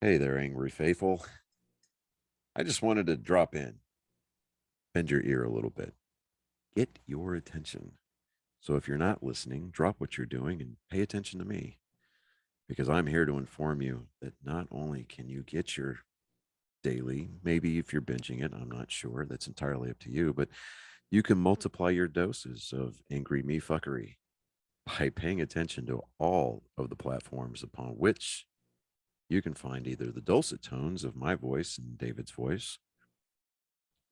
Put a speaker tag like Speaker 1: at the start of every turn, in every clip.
Speaker 1: Hey there, angry faithful. I just wanted to drop in, bend your ear a little bit, get your attention. So if you're not listening, drop what you're doing and pay attention to me because I'm here to inform you that not only can you get your daily, maybe if you're binging it, I'm not sure, that's entirely up to you, but you can multiply your doses of angry me fuckery by paying attention to all of the platforms upon which you can find either the dulcet tones of my voice and David's voice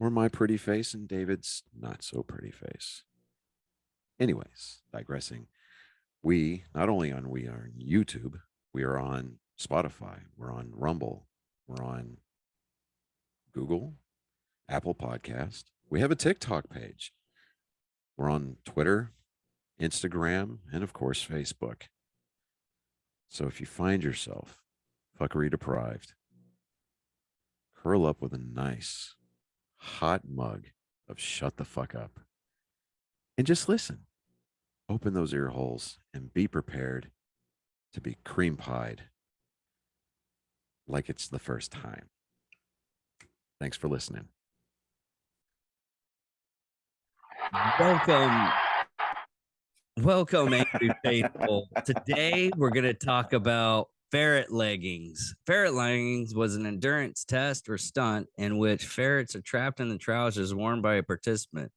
Speaker 1: or my pretty face and David's not so pretty face. Anyways, digressing, we not only on we are on YouTube, we are on Spotify, we're on Rumble, we're on Google, Apple Podcast. We have a TikTok page. We're on Twitter, Instagram, and of course Facebook. So if you find yourself fuckery deprived, curl up with a nice hot mug of shut the fuck up and just listen. Open those ear holes and be prepared to be cream pied like it's the first time. Thanks for listening.
Speaker 2: Welcome, welcome, angry faithful. Today we're going to talk about ferret leggings. Ferret leggings was an endurance test or stunt in which ferrets are trapped in the trousers worn by a participant,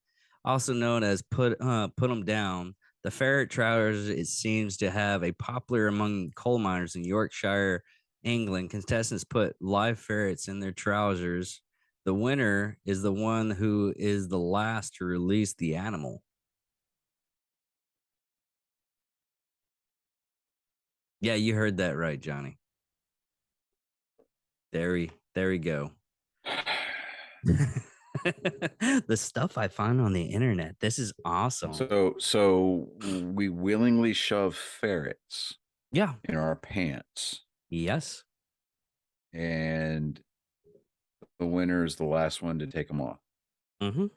Speaker 2: also known as put them down. The ferret trousers, it seems to have a popular among coal miners in Yorkshire, England. Contestants put live ferrets in their trousers. The winner is the one who is the last to release the animal. Yeah, you heard that right, Johnny. There we go. The stuff I find on the internet. This is awesome.
Speaker 3: So we willingly shove ferrets
Speaker 2: Yeah.
Speaker 3: in our pants,
Speaker 2: Yes.
Speaker 3: and the winner is the last one to take them off.
Speaker 2: Mm-hmm.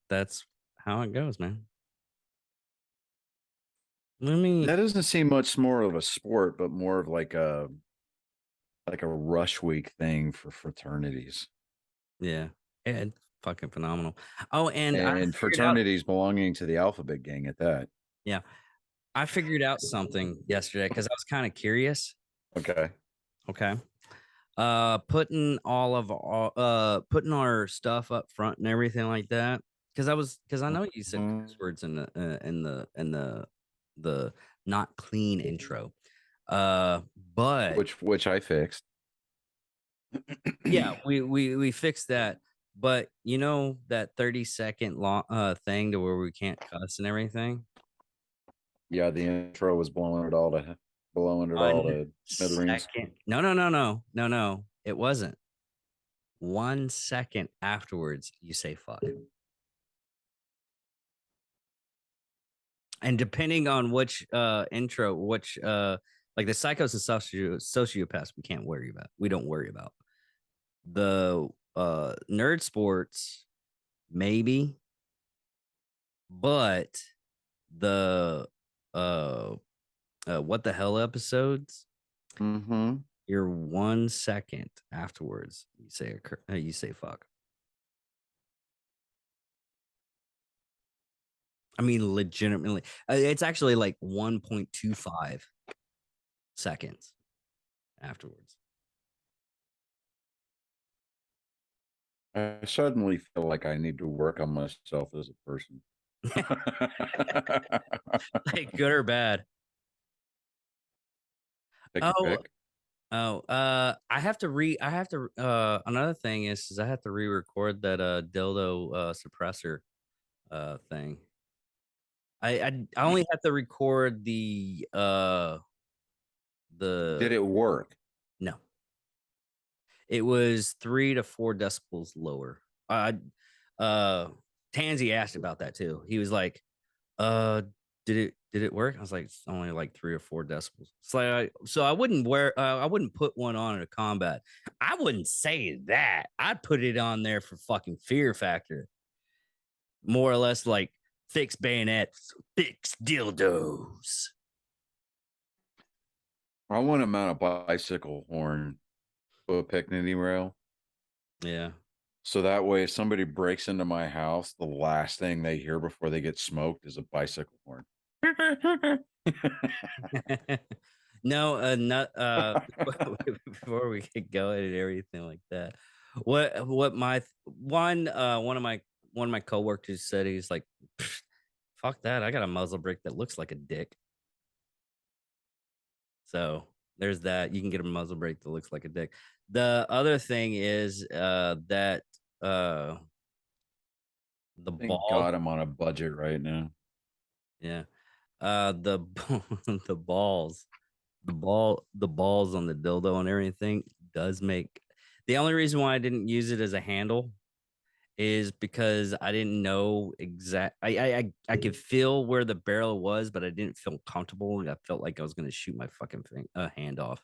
Speaker 2: That's how it goes, man. Let me.
Speaker 3: That doesn't seem much more of a sport, but more of like a rush week thing for fraternities.
Speaker 2: Yeah. And fucking phenomenal. Oh, and I
Speaker 3: And
Speaker 2: figured out.
Speaker 3: fraternities belonging to the alphabet gang at that.
Speaker 2: Yeah, I figured out something yesterday because I was kind of curious.
Speaker 3: Okay.
Speaker 2: Okay. Putting our stuff up front and everything like that, because I know you said curse words in the not clean intro, but
Speaker 3: Which I fixed.
Speaker 2: yeah, we fixed that. But you know that 30-second long thing to where we can't cuss and everything.
Speaker 3: Yeah, the intro was blowing it all
Speaker 2: 1
Speaker 3: to smithereens.
Speaker 2: second. No. It wasn't. 1 second afterwards, you say fuck. And depending on which intro, which like the psychos and sociopaths, we can't worry about. We don't worry about the nerd sports, maybe, but the what the hell episodes,
Speaker 3: Mm-hmm.
Speaker 2: you're 1 second afterwards, you say fuck. I mean, legitimately, it's actually like 1.25 seconds afterwards.
Speaker 3: I suddenly feel like I need to work on myself as a person.
Speaker 2: Like good or bad.
Speaker 3: Take your
Speaker 2: Oh,
Speaker 3: pick.
Speaker 2: I have to another thing is I have to re-record that dildo suppressor thing. I only have to record
Speaker 3: Did
Speaker 2: the
Speaker 3: it work?
Speaker 2: no. It was 3 to 4 decibels lower. Uh Tansy asked about that too. He was like, uh did it work? I was like, it's only like 3 or 4 decibels. It's like so I wouldn't put one on at a combat. I wouldn't say that. I'd put it on there for fucking fear factor. More or less like fix bayonets, fix dildos.
Speaker 3: I want to mount a bicycle horn to a picnic rail.
Speaker 2: Yeah.
Speaker 3: So that way, if somebody breaks into my house, the last thing they hear before they get smoked is a bicycle horn.
Speaker 2: No, not before we get going and everything like that. What my one of my coworkers said, he's like, "Pfft, fuck that. I got a muzzle brake that looks like a dick. So there's that. You can get a muzzle brake that looks like a dick. The other thing is that uh the
Speaker 3: Thank
Speaker 2: ball,
Speaker 3: God I'm on a budget right now.
Speaker 2: yeah. The the balls, the balls on the dildo and everything does make, the only reason why I didn't use it as a handle is because I didn't know exact. I could feel where the barrel was, but I didn't feel comfortable. I felt like I was gonna shoot my fucking hand off.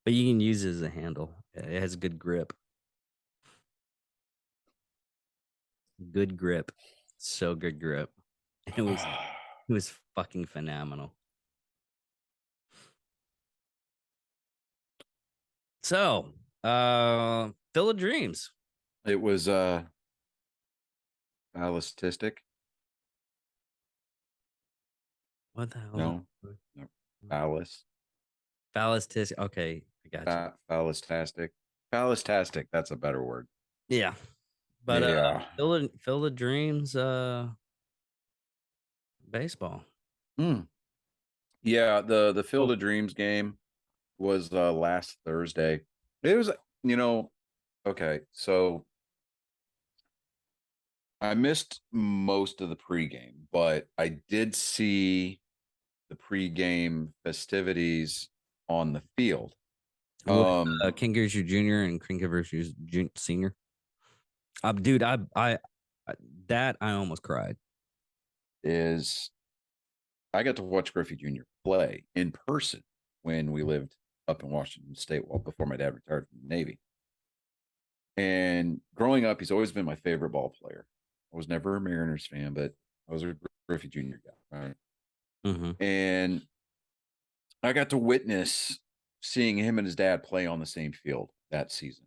Speaker 2: But you can use it as a handle. It has good grip. Good grip. So good grip. It was fucking phenomenal. So, Field of Dreams.
Speaker 3: It was ballistic.
Speaker 2: What the hell?
Speaker 3: No, no, ballast.
Speaker 2: Ballistic. Okay, I got you.
Speaker 3: Ballastastic. Ballastastic. That's a better word.
Speaker 2: Yeah. But
Speaker 3: Yeah.
Speaker 2: Field of Dreams, baseball.
Speaker 3: Mm. Yeah, the Field of Dreams game was last Thursday. It was, you know, okay, so I missed most of the pregame, but I did see the pregame festivities on the field.
Speaker 2: With King Gertrude Jr. and King Gertrude Senior. Dude, that I almost cried.
Speaker 3: Is I got to watch Griffey Jr. play in person when we lived up in Washington State, well, before my dad retired from the Navy. And growing up, he's always been my favorite ball player. I was never a Mariners fan, but I was a Griffey Jr. guy, right?
Speaker 2: Mm-hmm.
Speaker 3: And I got to witness seeing him and his dad play on the same field that season.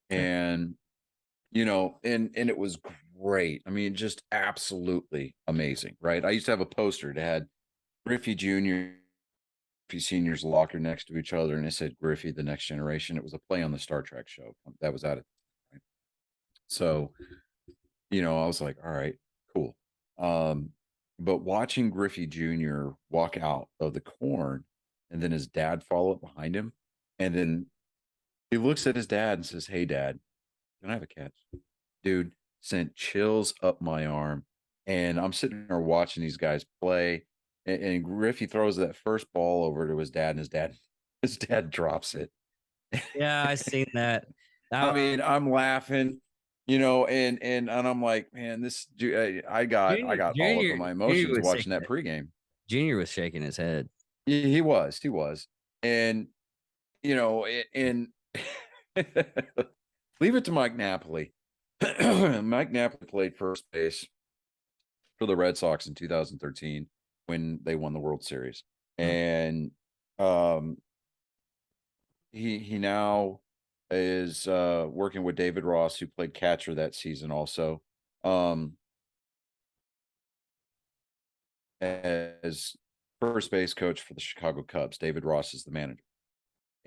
Speaker 3: And and it was great. I mean, just absolutely amazing, right? I used to have a poster that had Griffey Jr., Griffey Senior's locker next to each other, and it said Griffey, the next generation. It was a play on the Star Trek show that was out of right? So, I was like, all right, cool. But watching Griffey Jr. walk out of the corn and then his dad follow up behind him, and then he looks at his dad and says, "Hey, Dad, can I have a catch?" Dude, sent chills up my arm. And I'm sitting there watching these guys play. And Griffey throws that first ball over to his dad, and his dad drops it.
Speaker 2: Yeah, I seen that.
Speaker 3: I mean, I'm laughing, and I'm like, man, I got all of my
Speaker 2: Junior
Speaker 3: emotions
Speaker 2: was
Speaker 3: watching
Speaker 2: shaking
Speaker 3: that pregame.
Speaker 2: Junior was shaking his head.
Speaker 3: He was, and and leave it to Mike Napoli. Mike Napoli played first base for the Red Sox in 2013 when they won the World Series, and he now is working with David Ross, who played catcher that season also, as first base coach for the Chicago Cubs. David Ross is the manager,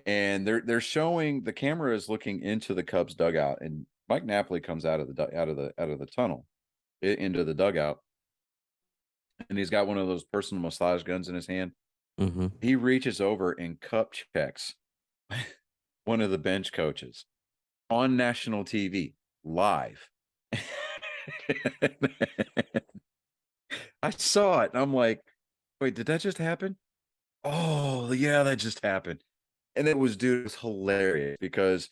Speaker 3: and they're showing the camera is looking into the Cubs dugout, and Mike Napoli comes out of the tunnel into the dugout, and he's got one of those personal massage guns in his hand.
Speaker 2: Mm-hmm.
Speaker 3: He reaches over and cup checks one of the bench coaches on national TV live. I saw it and I'm like, wait, did that just happen? Oh, yeah, that just happened. And it was hilarious because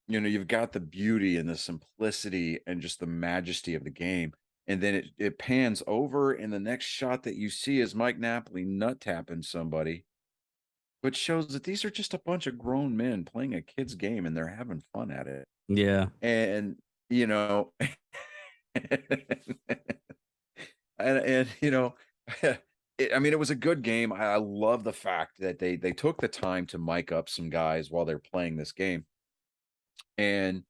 Speaker 3: you've got the beauty and the simplicity and just the majesty of the game. And then it pans over, and the next shot that you see is Mike Napoli nut tapping somebody, which shows that these are just a bunch of grown men playing a kid's game and they're having fun at it.
Speaker 2: Yeah.
Speaker 3: And, and I mean, it was a good game. I love the fact that they took the time to mic up some guys while they're playing this game. And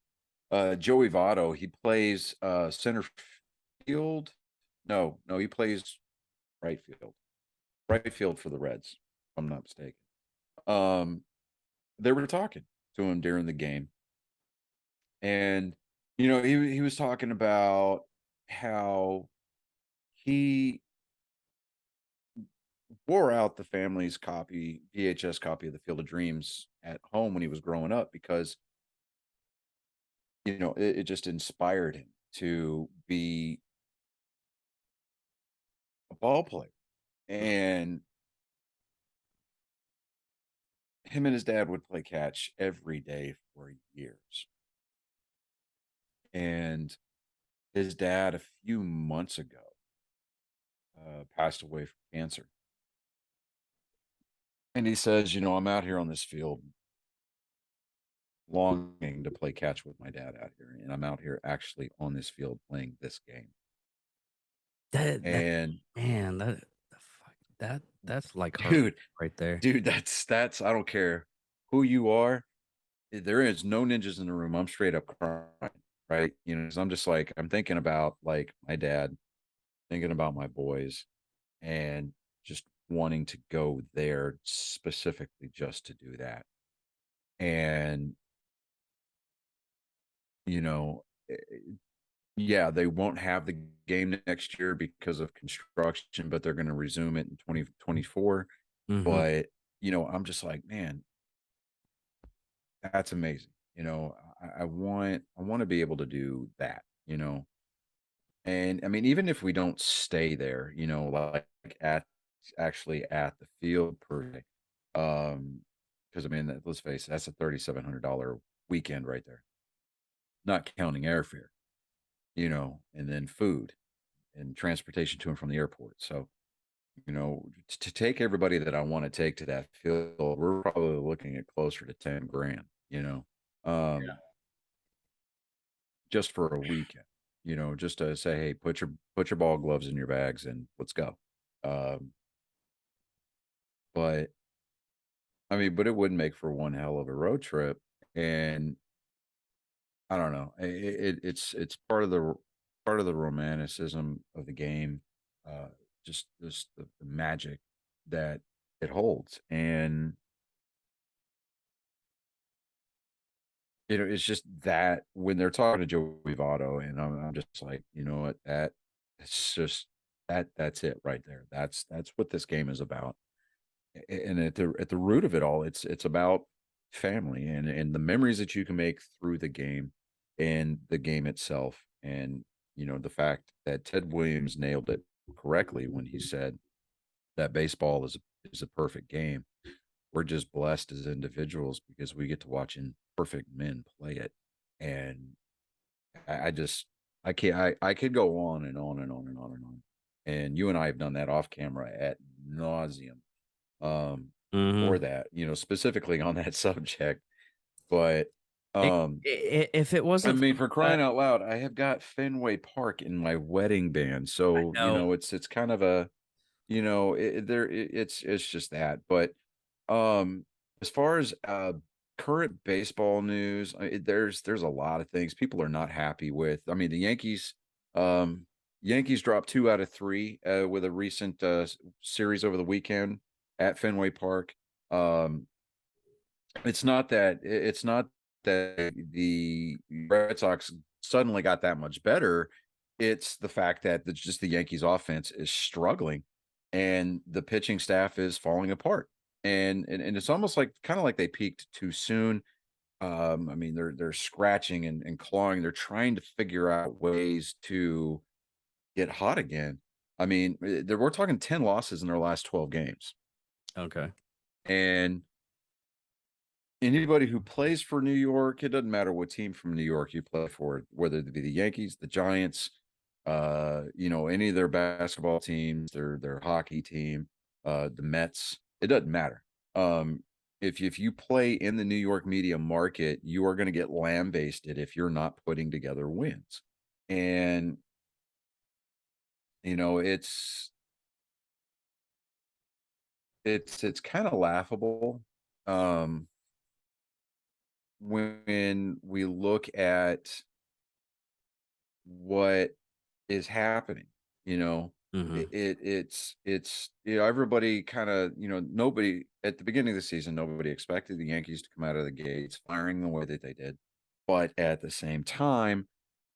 Speaker 3: Joey Votto, he plays center field. No, he plays right field. Right field for the Reds, if I'm not mistaken. Um, they were talking to him during the game, and he was talking about how he wore out the family's VHS copy of the Field of Dreams at home when he was growing up because it just inspired him to be a ball player. And him and his dad would play catch every day for years. And his dad, a few months ago, passed away from cancer. And he says, I'm out here on this field longing to play catch with my dad out here. And I'm out here actually on this field playing this game.
Speaker 2: That
Speaker 3: And
Speaker 2: man, that's like heart
Speaker 3: dude,
Speaker 2: right there.
Speaker 3: that's I don't care who you are. There is no ninjas in the room. I'm straight up crying, right? 'Cause I'm just like, I'm thinking about like my dad, thinking about my boys, and just wanting to go there specifically just to do that. And you know, eh, yeah, they won't have the game next year because of construction, but they're going to resume it in 2024.
Speaker 2: Mhm.
Speaker 3: But I'm just like, man, that's amazing. I want to be able to do that. And I mean, even if we don't stay there, like at actually at the field per day, because I mean, let's face it, that's a $3,700 weekend right there, not counting airfare, and then food and transportation to and from the airport. So, to take everybody that I want to take to that field, we're probably looking at closer to 10 grand, um, just for a weekend, just to say, hey, put your ball gloves in your bags and let's go. Um, but I mean, but it would make for one hell of a road trip. And I don't know. It's part of the romanticism of the game. Uh, just the magic that it holds. And it's just that when they're talking to Joey Votto, and I'm just like, you know what, it's just that's it right there. That's what this game is about. And at the root of it all, it's about family and the memories that you can make through the game and the game itself. And the fact that Ted Williams nailed it correctly when he said that baseball is a perfect game. We're just blessed as individuals because we get to watch imperfect men play it. And I just I can't I could go on and on and on and on and on. And you and I have done that off camera at nauseum, for
Speaker 2: Mhm.
Speaker 3: that, specifically on that subject. But
Speaker 2: If it
Speaker 3: I
Speaker 2: wasn't for
Speaker 3: mean, for
Speaker 2: the fact,
Speaker 3: crying out loud, I have got Fenway Park in my wedding band.
Speaker 2: I
Speaker 3: So,
Speaker 2: know.
Speaker 3: it's kind of a, it's just that. But as far as current baseball news, there's a lot of things people are not happy with. I mean, the Yankees dropped 2 out of 3 with a recent series over the weekend at Fenway Park. Um, it's not that the Red Sox suddenly got that much better. It's the fact that just the Yankees offense is struggling and the pitching staff is falling apart. And it's almost like kind of like they peaked too soon. I mean, they're scratching and clawing. They're trying to figure out ways to get hot again. I mean, we're talking 10 losses in their last 12 games.
Speaker 2: Okay.
Speaker 3: And anybody who plays for New York, it doesn't matter what team from New York you play for, whether it be the Yankees, the Giants, any of their basketball teams, their hockey team, the Mets, it doesn't matter. If you play in the New York media market, you are going to get lambasted if you're not putting together wins. And it's it's kind of laughable um when we look at what is happening, you know.
Speaker 2: Hmm.
Speaker 3: It's everybody kind of, nobody at the beginning of the season, nobody expected the Yankees to come out of the gates firing the way that they did. But at the same time,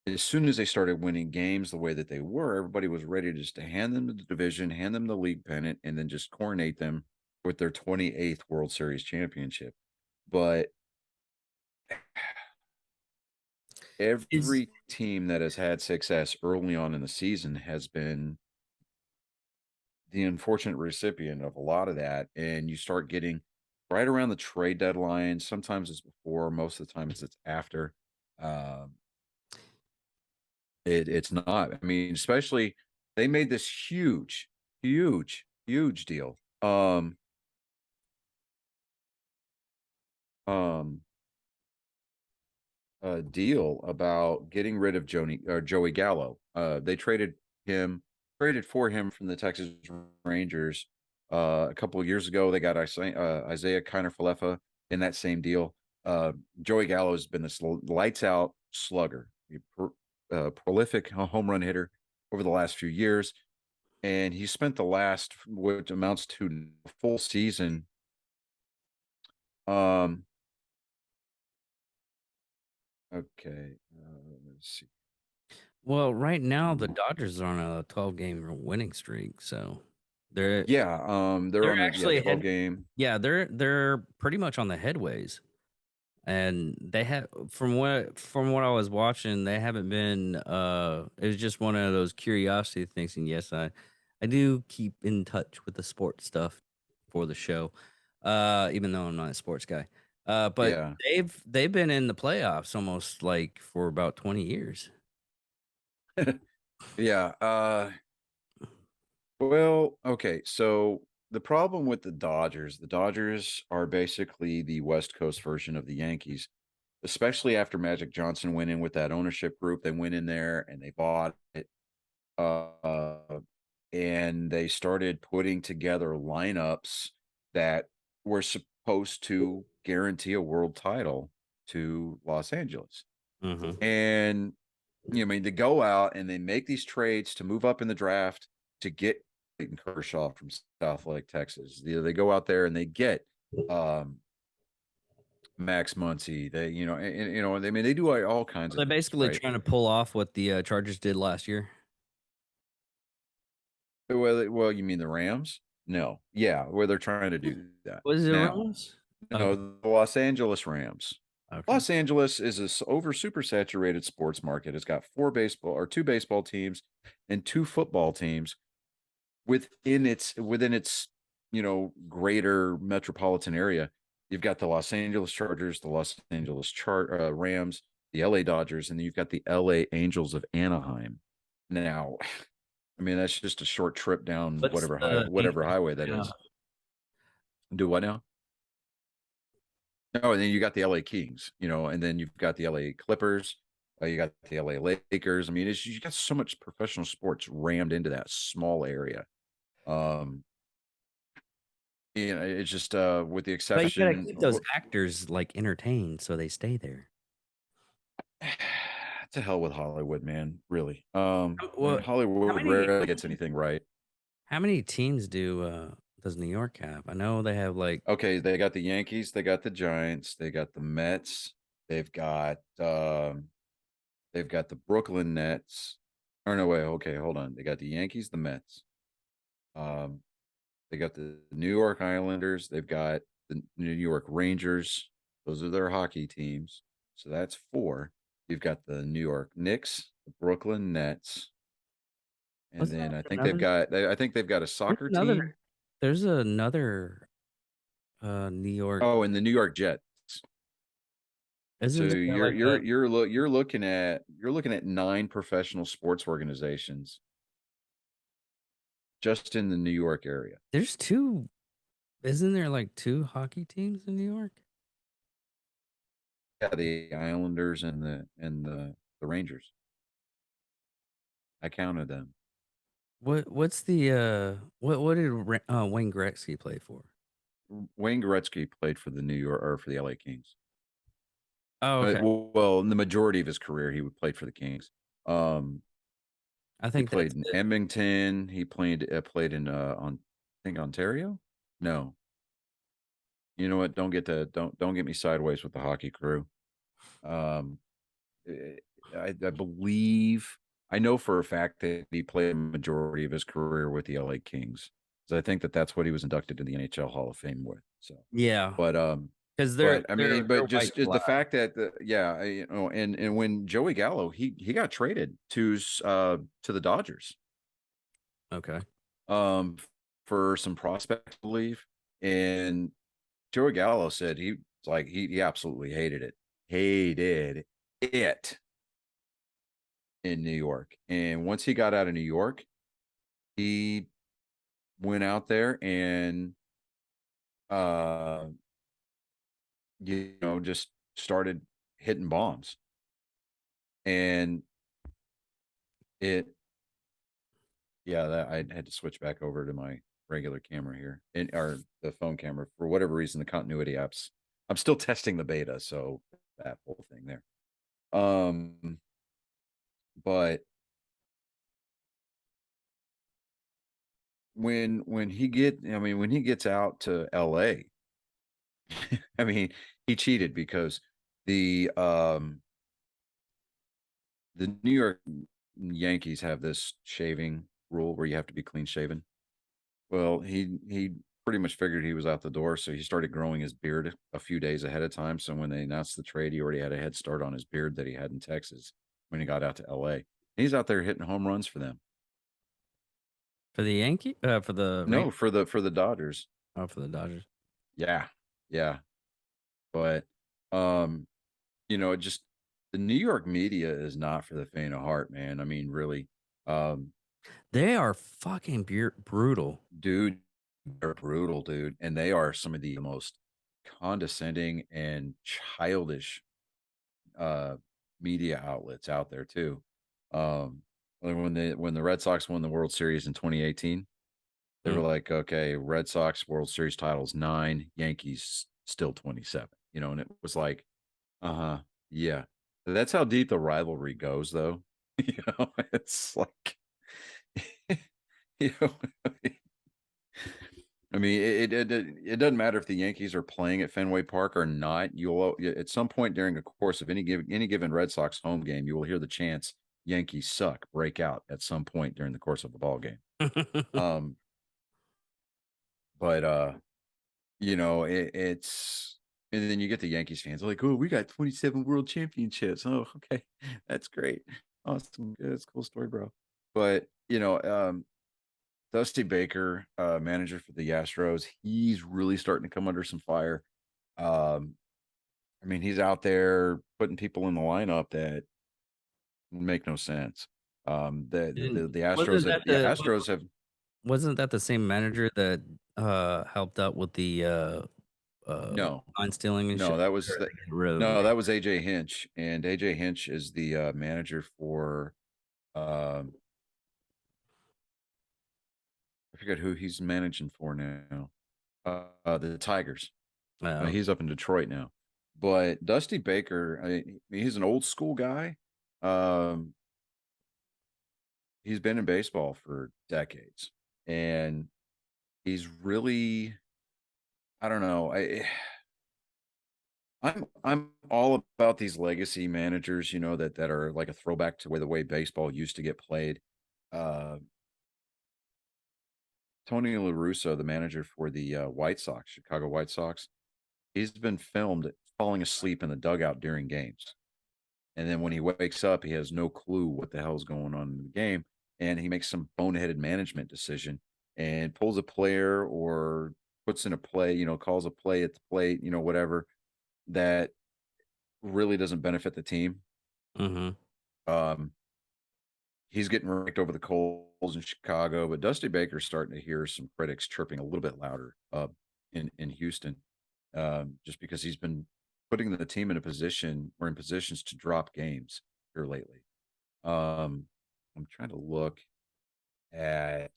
Speaker 3: as soon as they started winning games the way that they were, everybody was ready just to hand them the division, hand them the league pennant, and then just coronate them with their 28th World Series championship. But
Speaker 2: Is
Speaker 3: every team that has had success early on in the season has been the unfortunate recipient of a lot of that. And you start getting right around the trade deadline. Sometimes it's before, most of the times it's after. Um, it's not. I mean, especially they made this huge deal. Um, deal about getting rid of Joey Gallo. They traded for him from the Texas Rangers a couple of years ago. They got Isaiah Kiner-Falefa in that same deal. Joey Gallo has been this lights out slugger, prolific home run hitter over the last few years, and he spent the last, what amounts to a full season. Um, okay, let's see.
Speaker 2: well, right now the Dodgers are on a 12-game winning streak, so they're
Speaker 3: Yeah, they're
Speaker 2: they're
Speaker 3: on a
Speaker 2: actually
Speaker 3: 12
Speaker 2: ahead.
Speaker 3: game.
Speaker 2: Yeah, they're pretty much on the headways, and they have from what I was watching, they haven't been. It was just one of those curiosity things, and yes, I do keep in touch with the sports stuff for the show, even though I'm not a sports guy. But
Speaker 3: Yeah.
Speaker 2: they've been in the playoffs almost like for about 20 years.
Speaker 3: Yeah. Well, okay. So the problem with the Dodgers are basically the West Coast version of the Yankees, especially after Magic Johnson went in with that ownership group. They went in there and they bought it. Uh, and they started putting together lineups that were supposed to guarantee a world title to Los Angeles.
Speaker 2: Hmm.
Speaker 3: And I mean, to go out and they make these trades to move up in the draft to get Clayton Kershaw from Southlake, Texas. They go out there and they get um, Max Muncy. I mean, they do all kinds of
Speaker 2: They're
Speaker 3: things,
Speaker 2: basically
Speaker 3: right?
Speaker 2: trying to pull off what the Chargers did last year.
Speaker 3: Well, you mean the Rams? No, yeah, where they're trying to do that
Speaker 2: Was it
Speaker 3: now.
Speaker 2: Rams? Okay.
Speaker 3: No, the Los Angeles Rams.
Speaker 2: Okay.
Speaker 3: Los Angeles is over super saturated sports market. It's got two baseball teams and two football teams within its greater metropolitan area. You've got the Los Angeles Chargers, the Los Angeles Rams, the LA Dodgers, and then you've got the LA Angels of Anaheim. Now, I mean, that's just a short trip down
Speaker 2: What's the
Speaker 3: whatever highway that
Speaker 2: yeah.
Speaker 3: is. Do what now? Oh, and then you got the LA Kings, and then you've got the LA Clippers, you got the LA Lakers. I mean, you got so much professional sports rammed into that small area. Um, it's just with the
Speaker 2: But you gotta
Speaker 3: exception
Speaker 2: keep
Speaker 3: of
Speaker 2: those actors like entertained so they stay there.
Speaker 3: to hell with Hollywood, man. Really. I mean,
Speaker 2: Well, how
Speaker 3: Hollywood
Speaker 2: many
Speaker 3: rarely gets anything right.
Speaker 2: how many teams does New York have? I know they have like
Speaker 3: Okay, they got the Yankees, they got the Giants, they got the Mets, they've got the Brooklyn Nets. Or no way, okay, hold on. They got the Yankees, the Mets. Um, they got the New York Islanders, they've got the New York Rangers. Those are their hockey teams. So that's four. You've got the New York Knicks, the Brooklyn Nets, and
Speaker 2: what's
Speaker 3: then
Speaker 2: another
Speaker 3: I think they've got a
Speaker 2: there's
Speaker 3: soccer
Speaker 2: another
Speaker 3: team.
Speaker 2: there's another New York.
Speaker 3: Oh, and the New York Jets. So
Speaker 2: Isn't there like a
Speaker 3: you're looking at 9 professional sports organizations just in the New York area.
Speaker 2: there's two isn't there like two hockey teams in New York?
Speaker 3: Yeah, the Islanders and the Rangers. I counted them.
Speaker 2: What's the what did Wayne Gretzky play for?
Speaker 3: Wayne Gretzky played for the New York or for the LA Kings.
Speaker 2: Oh, okay.
Speaker 3: Well, in the majority of his career, he played for the Kings.
Speaker 2: I
Speaker 3: He
Speaker 2: think
Speaker 3: played
Speaker 2: that's
Speaker 3: in
Speaker 2: it.
Speaker 3: Edmonton. He played in I think Ontario. No, you know what? Don't get me sideways with the hockey crew. Um, eh, I believe I know for a fact that he played a majority of his career with the LA Kings. So I think that that's what he was inducted in the NHL Hall of Fame with. So,
Speaker 2: Yeah,
Speaker 3: but
Speaker 2: because
Speaker 3: I mean,
Speaker 2: they're
Speaker 3: but
Speaker 2: white
Speaker 3: just the
Speaker 2: flag.
Speaker 3: fact that you know, and when Joey Gallo he got traded to the Dodgers
Speaker 2: Okay.
Speaker 3: um for some prospects, I believe, and Joey Gallo said he absolutely hated it in New York, and once he got out of New York, he went out there and uh you know just started hitting bombs, and it yeah, that I had to switch back over to my regular camera here, and or the phone camera for whatever reason. The continuity apps. I'm still testing the beta, so that whole thing there. But when he gets out to LA, I mean, he cheated because the um the New York Yankees have this shaving rule where you have to be clean shaven. Well, he pretty much figured he was out the door, so he started growing his beard a few days ahead of time. So when they announced the trade, he already had a head start on his beard that he had in Texas when he got out to LA. He's out there hitting home runs for them.
Speaker 2: For the Yankee, for the
Speaker 3: No, for the Dodgers.
Speaker 2: for the Dodgers.
Speaker 3: Yeah. Yeah. But um, you know, it just the New York media is not for the faint of heart, man. I mean, really. Um,
Speaker 2: They are fucking brutal.
Speaker 3: dude, they're brutal, dude. And they are some of the most condescending and childish uh media outlets out there too. Like when the Red Sox won the World Series in 2018, they were
Speaker 2: Mm.
Speaker 3: like, okay, Red Sox World Series titles 9, Yankees still 27. You know, and it was like, uh-huh, yeah. That's how deep the rivalry goes, though. You know, it's like, you know, I mean, it doesn't matter if the Yankees are playing at Fenway Park or not. You'll at some point during the course of any given Red Sox home game, you will hear the chants "Yankees suck" break out at some point during the course of a ball game. Um, but you know, it's and then you get the Yankees fans like, "Oh, we got 27 world championships." Oh, okay, that's great, awesome, yeah, that's a cool story, bro. But you know, Dusty Baker, manager for the Astros, he's really starting to come under some fire. Um, I mean, he's out there putting people in the lineup that make no sense. The Astros
Speaker 2: Wasn't
Speaker 3: have
Speaker 2: that the wasn't that the same manager that helped out with the
Speaker 3: no,
Speaker 2: line stealing and shit?
Speaker 3: no, that was
Speaker 2: Or
Speaker 3: the,
Speaker 2: they get rid of him?
Speaker 3: no, that was AJ Hinch, and AJ Hinch is the manager for um, I forget who he's managing for now. The Tigers.
Speaker 2: Oh,
Speaker 3: He's up in Detroit now. But Dusty Baker, he's an old school guy. Um, he's been in baseball for decades, and he's really, I don't know. I'm all about these legacy managers, you know, that are like a throwback to the way baseball used to get played. Uh, Tony La Russa, the manager for the White Sox, Chicago White Sox, he's been filmed falling asleep in the dugout during games. And then when he wakes up, he has no clue what the hell's going on in the game. And he makes some boneheaded management decision and pulls a player or puts in a play, you know, calls a play at the plate, you know, whatever, that really doesn't benefit the team.
Speaker 2: mm-hmm.
Speaker 3: Um, he's getting raked over the coals in Chicago, but Dusty Baker's starting to hear some critics chirping a little bit louder in Houston, just because he's been putting the team in a position or in positions to drop games here lately. I'm trying to look at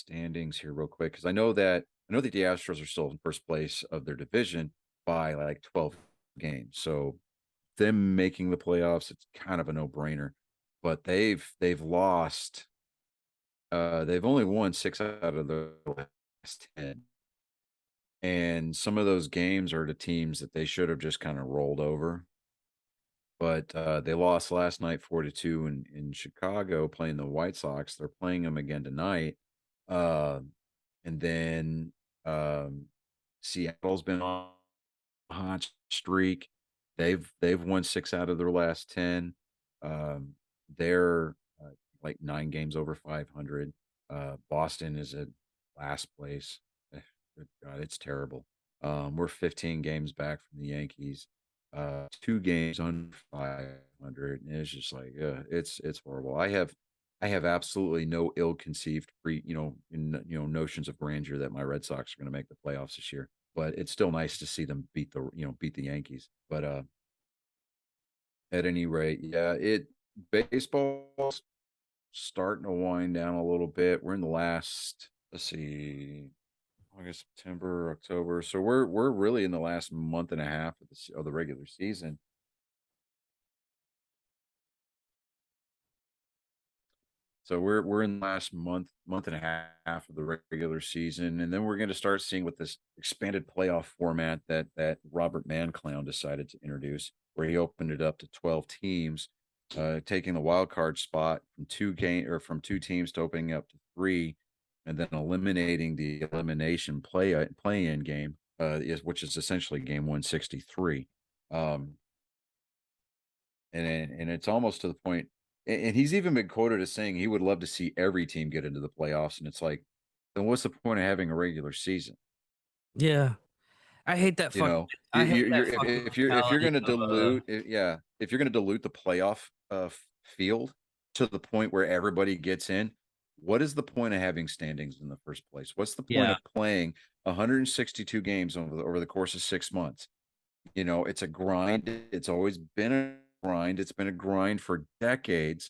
Speaker 3: standings here real quick because I know that the Astros are still in first place of their division by like 12 games. So them making the playoffs, it's kind of a no-brainer. But they've lost. They've only won 6 out of the last 10. And some of those games are the teams that they should have just kind of rolled over. But they lost last night 4-2 in Chicago playing the White Sox. They're playing them again tonight. And then Seattle's been on a hot streak. They've won 6 out of their last 10. They're like 9 games over 500. Boston is at last place. Good God, it's terrible. We're 15 games back from the Yankees. 2 games under 500. And it's just like, it's horrible. I have absolutely no ill-conceived notions of grandeur that my Red Sox are going to make the playoffs this year. But it's still nice to see them beat the Yankees. But at any rate, yeah, baseball's starting to wind down a little bit. We're in the last, let's see, August, September, October. So we're really in the last month and a half of the regular season. So we're in the last month and a half of the regular season, and then we're going to start seeing with this expanded playoff format that Robert Manclown decided to introduce, where he opened it up to 12 teams, taking the wild card spot from from 2 teams to opening up to 3, and then eliminating the elimination play-in game, which is essentially game 163. And it's almost to the point. And he's even been quoted as saying he would love to see every team get into the playoffs. And it's like, then what's the point of having a regular season?
Speaker 2: Yeah. I hate that
Speaker 3: You
Speaker 2: fucking
Speaker 3: know,
Speaker 2: I hate
Speaker 3: you're,
Speaker 2: that fucking
Speaker 3: if you're
Speaker 2: mentality
Speaker 3: going to
Speaker 2: of,
Speaker 3: dilute, if you're going to dilute the playoff field to the point where everybody gets in, what is the point of having standings in the first place? What's the point
Speaker 2: yeah.
Speaker 3: of playing 162 games over the course of 6 months? You know, it's a grind. It's always been a grind. It's been a grind for decades.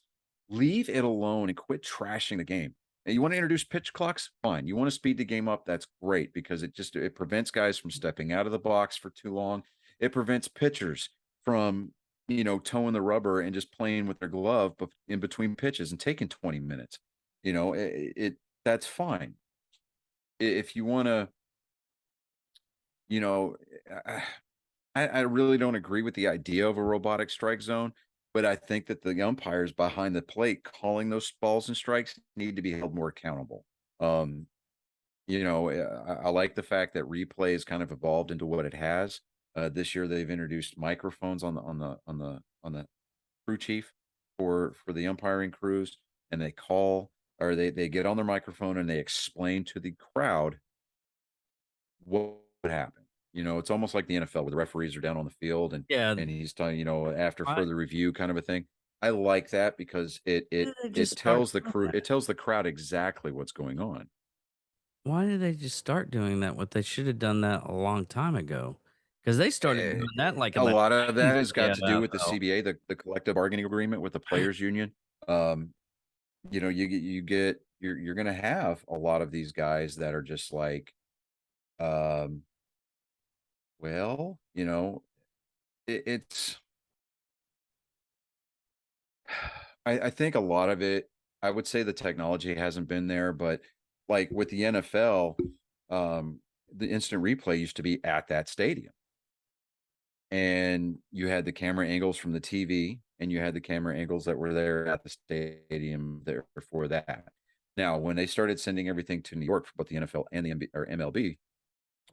Speaker 3: Leave it alone and quit trashing the game. And you want to introduce pitch clocks? Fine. You want to speed the game up? That's great because it prevents guys from stepping out of the box for too long. It prevents pitchers from, toeing the rubber and just playing with their glove in between pitches and taking 20 minutes. That's fine. If you want to, you know, I really don't agree with the idea of a robotic strike zone, but I think that the umpires behind the plate calling those balls and strikes need to be held more accountable. I like the fact that replay has kind of evolved into what it has. This year they've introduced microphones on the crew chief for the umpiring crews, and they call or they get on their microphone and they explain to the crowd what would happen. It's almost like the NFL where the referees are down on the field and
Speaker 2: Yeah.
Speaker 3: he's telling, after
Speaker 2: Why
Speaker 3: further review kind of a thing. I like that because
Speaker 2: did they just start
Speaker 3: tells the
Speaker 2: doing
Speaker 3: crew,
Speaker 2: that?
Speaker 3: it tells the crowd exactly what's going on.
Speaker 2: Why did they just start doing that? What they should have done that a long time ago. Because they started doing that like
Speaker 3: A
Speaker 2: in the
Speaker 3: lot of that
Speaker 2: 90s
Speaker 3: has
Speaker 2: with the
Speaker 3: got to do with the
Speaker 2: NFL.
Speaker 3: CBA, the collective bargaining agreement with the players union. You're going to have a lot of these guys that are just like, um, well, it's I think a lot of it, I would say the technology hasn't been there, but like with the NFL, the instant replay used to be at that stadium. And you had the camera angles from the TV and you had the camera angles that were there at the stadium there for that. Now, when they started sending everything to New York for both the NFL and the MLB,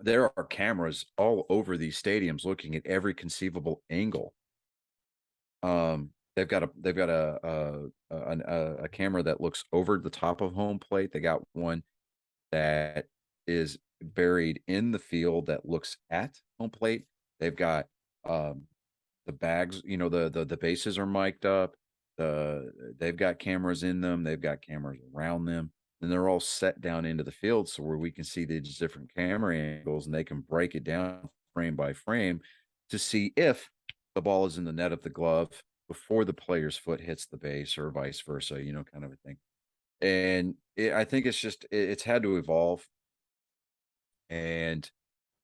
Speaker 3: there are cameras all over these stadiums looking at every conceivable angle. They've got a camera that looks over the top of home plate. They got one that is buried in the field that looks at home plate. They've got the bags, the bases are mic'd up. They've got cameras in them. They've got cameras around them. And they're all set down into the field so where we can see these different camera angles and they can break it down frame by frame to see if the ball is in the net of the glove before the player's foot hits the base or vice versa, kind of a thing. And I think it's just it's had to evolve. And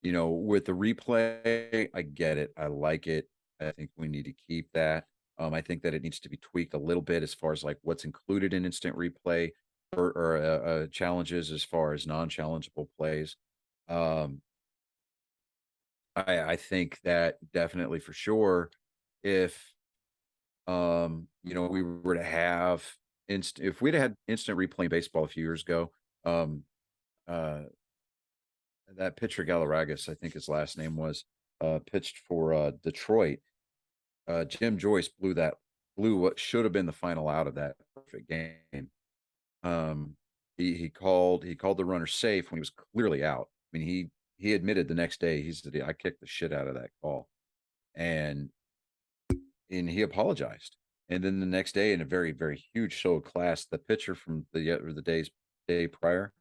Speaker 3: with the replay, I get it. I like it. I think we need to keep that. I think that it needs to be tweaked a little bit as far as like what's included in instant replay or challenges as far as non-challengeable plays. Um, I think that definitely for sure, if we were to have if we'd had instant replay in baseball a few years ago, um, uh, that pitcher Galarragas, I think his last name was, pitched for Detroit. Jim Joyce blew what should have been the final out of that perfect game. He called the runner safe when he was clearly out. I mean, he admitted the next day he said, I kicked the shit out of that call, and he apologized. And then the next day, in a very, very huge show of class, the pitcher from the day prior,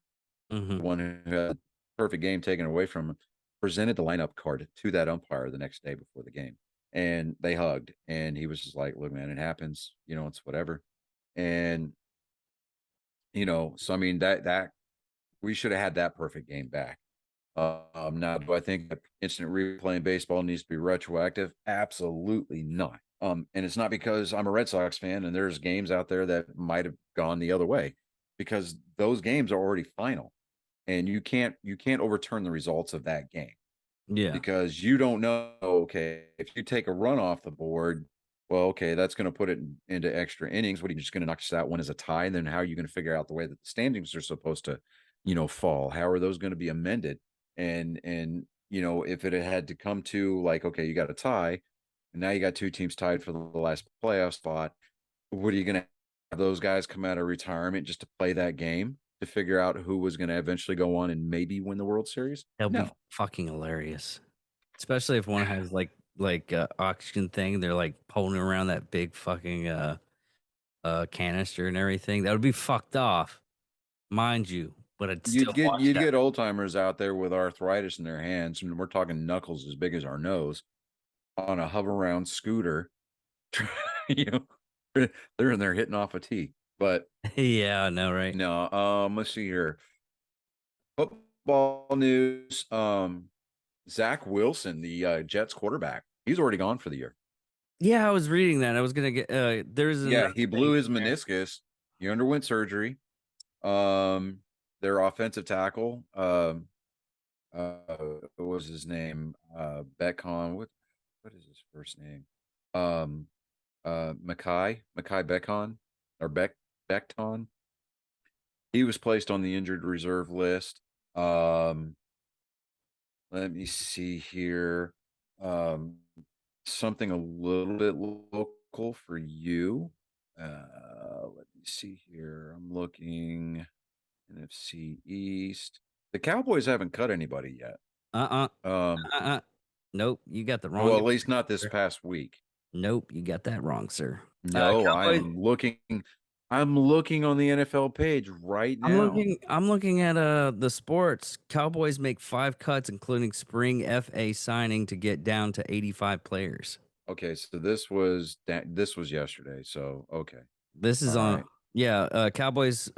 Speaker 3: the one who had perfect game taken away from him, presented the lineup card to that umpire the next day before the game, and they hugged. And he was just like, "Look, man, it happens. It's whatever." And so I mean that we should have had that perfect game back. Now, do I think that instant replay in baseball needs to be retroactive? Absolutely not. And it's not because I'm a Red Sox fan and there's games out there that might have gone the other way, because those games are already final, and you can't overturn the results of that game.
Speaker 2: Yeah.
Speaker 3: Because you don't know, okay, if you take a run off the board, well, okay, that's going to put it into extra innings. What are you just going to knock that one as a tie? And then how are you going to figure out the way that the standings are supposed to, fall? How are those going to be amended? And if it had to come to like, okay, you got a tie, and now you got two teams tied for the last playoff spot, what are you going to have those guys come out of retirement just to play that game to figure out who was going to eventually go on and maybe win the World Series?
Speaker 2: That'll be
Speaker 3: No.
Speaker 2: fucking hilarious. Especially if one has like oxygen thing, they're like pulling around that big fucking canister and everything. That would be fucked off, mind you. But I'd still watch
Speaker 3: You'd
Speaker 2: that.
Speaker 3: get old timers out there with arthritis in their hands, and we're talking knuckles as big as our nose, on a hover around scooter. They're in there hitting off a tee. But
Speaker 2: Yeah, I know, right?
Speaker 3: no, let's see here. Football news. Zach Wilson, the Jets quarterback, he's already gone for the year.
Speaker 2: Yeah, I was reading that. I was gonna get there's
Speaker 3: He blew his
Speaker 2: thing there.
Speaker 3: meniscus. He underwent surgery. Their offensive tackle, what was his name? Beckham. What is his first name? Mackay Beckham or Beckton. He was placed on the injured reserve list. Let me see here. Something a little bit local for you. Let me see here. I'm looking. NFC East. The Cowboys haven't cut anybody yet.
Speaker 2: Nope, you got the wrong.
Speaker 3: Well, at least not this past week.
Speaker 2: Nope, you got that wrong, sir.
Speaker 3: No,
Speaker 2: Cowboys,
Speaker 3: I'm looking on the NFL page right now.
Speaker 2: I'm looking at the sports. Cowboys make 5 cuts, including spring FA signing to get down to 85 players.
Speaker 3: Okay, so this was yesterday. So okay,
Speaker 2: This is
Speaker 3: All
Speaker 2: on.
Speaker 3: right.
Speaker 2: Yeah, Cowboys.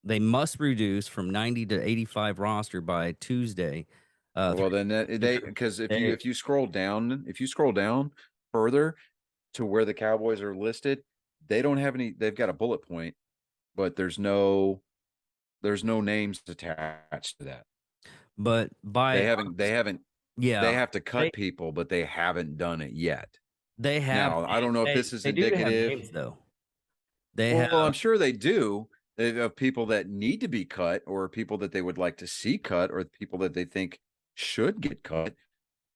Speaker 2: They must reduce from 90 to 85 roster by Tuesday.
Speaker 3: Well, then because if you scroll down further to where the Cowboys are listed, they don't have any. They've got a bullet point, but there's no names attached to that.
Speaker 2: But
Speaker 3: They haven't.
Speaker 2: Yeah,
Speaker 3: they have to cut people, but they haven't done it yet.
Speaker 2: They have.
Speaker 3: Now, I don't know if this is
Speaker 2: they do have
Speaker 3: indicative.
Speaker 2: names, though. They
Speaker 3: Well,
Speaker 2: have.
Speaker 3: I'm sure they do. Of people that need to be cut, or people that they would like to see cut, or people that they think should get cut.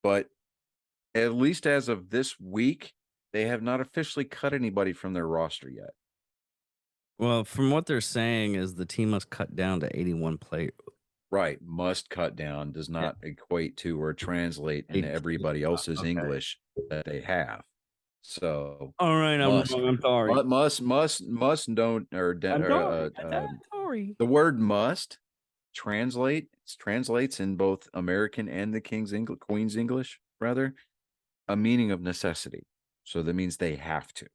Speaker 3: But at least as of this week, they have not officially cut anybody from their roster yet.
Speaker 2: Well, from what they're saying is the team must cut down to 81 players.
Speaker 3: Right. Must cut down does not equate to or translate into everybody else's English that they have. So
Speaker 2: all right, I'm wrong. I'm sorry.
Speaker 3: Must don't or
Speaker 2: sorry.
Speaker 3: The word must translates in both American and the Queen's English, rather, a meaning of necessity. So that means they have to.